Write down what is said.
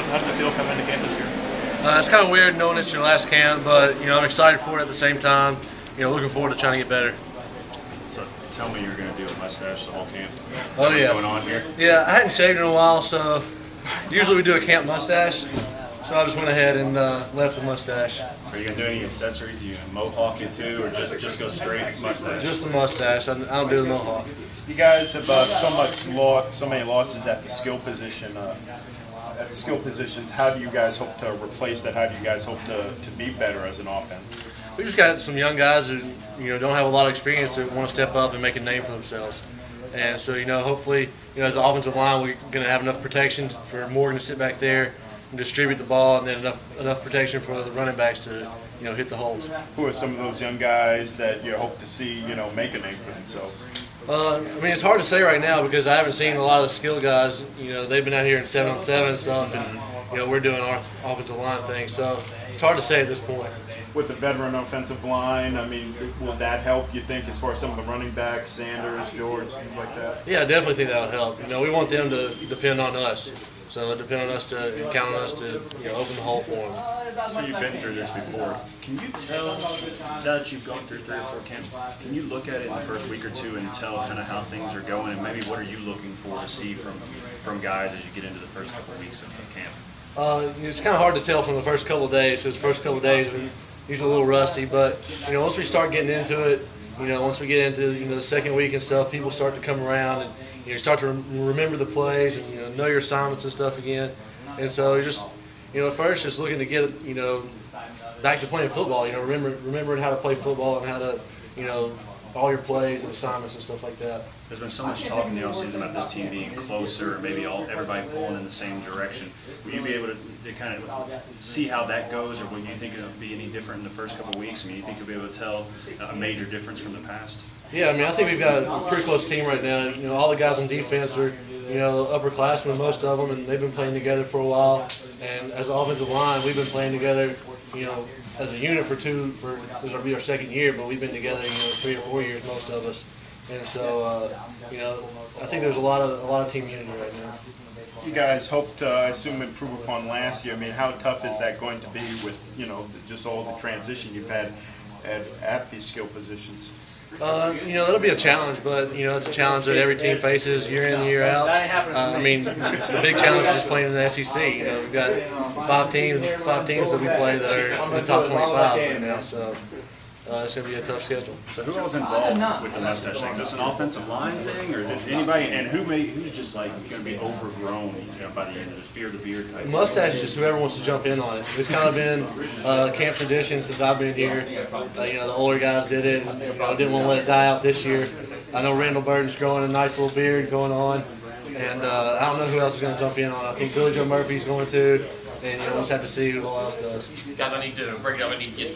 How does it feel coming into camp this year? It's kind of weird knowing it's your last camp, but I'm excited for it at the same time. Looking forward to trying to get better. So tell me you're going to do a mustache the whole camp. Oh yeah. What's going on here? Yeah, I hadn't shaved in a while, so usually we do a camp mustache. So I just went ahead and left the mustache. Are you going to do any accessories? Are you going to mohawk it too, or just go straight mustache? Just the mustache. I don't do the mohawk. You guys have so many losses at the skill position. At the skill positions, how do you guys hope to replace that? How do you guys hope to be better as an offense? We just got some young guys who don't have a lot of experience that want to step up and make a name for themselves. And so hopefully as an offensive line we're going to have enough protection for Morgan to sit back there and distribute the ball, and then enough protection for the running backs to hit the holes. Who are some of those young guys that you hope to see make a name for themselves? It's hard to say right now because I haven't seen a lot of the skill guys. They've been out here in 7-on-7 and stuff, and we're doing our offensive line thing. So it's hard to say at this point. With the veteran offensive line, will that help, you think, as far as some of the running backs, Sanders, George, things like that? Yeah, I definitely think that'll help. We want them to depend on us. So depend on us to count on us to open the hole for them. So you've been through this before. Can you tell, now that you've gone through 3 or 4 camps, can you look at it in the first week or two and tell kind of how things are going, and maybe what are you looking for to see from guys as you get into the first couple of weeks of camp? It's kind of hard to tell from the first couple of days because the first couple of days we're usually a little rusty. But once we start getting into it, once we get into the second week and stuff, people start to come around and you start to remember the plays and know your assignments and stuff again. And so you're just at first just looking to get back to playing football. Remembering how to play football and how to all your plays and assignments and stuff like that. There's been so much talk in the offseason about this team being closer, maybe everybody pulling in the same direction. Will you be able to kind of see how that goes, or will you think it'll be any different in the first couple of weeks? You think you'll be able to tell a major difference from the past? Yeah, I think we've got a pretty close team right now. All the guys on defense are upperclassmen, most of them, and they've been playing together for a while. And as an offensive line, we've been playing together, as a unit for this will be our second year, but we've been together 3 or 4 years, most of us. And so I think there's a lot of team unity right now. You guys hope to, I assume, improve upon last year. How tough is that going to be with just all the transition you've had at these skill positions? That'll be a challenge, but it's a challenge that every team faces year in and year out. The big challenge is playing in the SEC. We've got 5 teams that we play that are in the top 25 right now, so it's going to be a tough schedule. So who else involved with the mustache thing? Is this an offensive line thing, or is this anybody? And who's just like going to be overgrown by the end of this fear the beard type? Mustache is just whoever wants to jump in on it. It's kind of been camp tradition since I've been here. The older guys did it, and didn't want to let it die out this year. I know Randall Burton's growing a nice little beard going on, and I don't know who else is going to jump in on it. I think Billy Joe Murphy's going to, and we'll just have to see who else does. Guys, I need to break it up. I need to get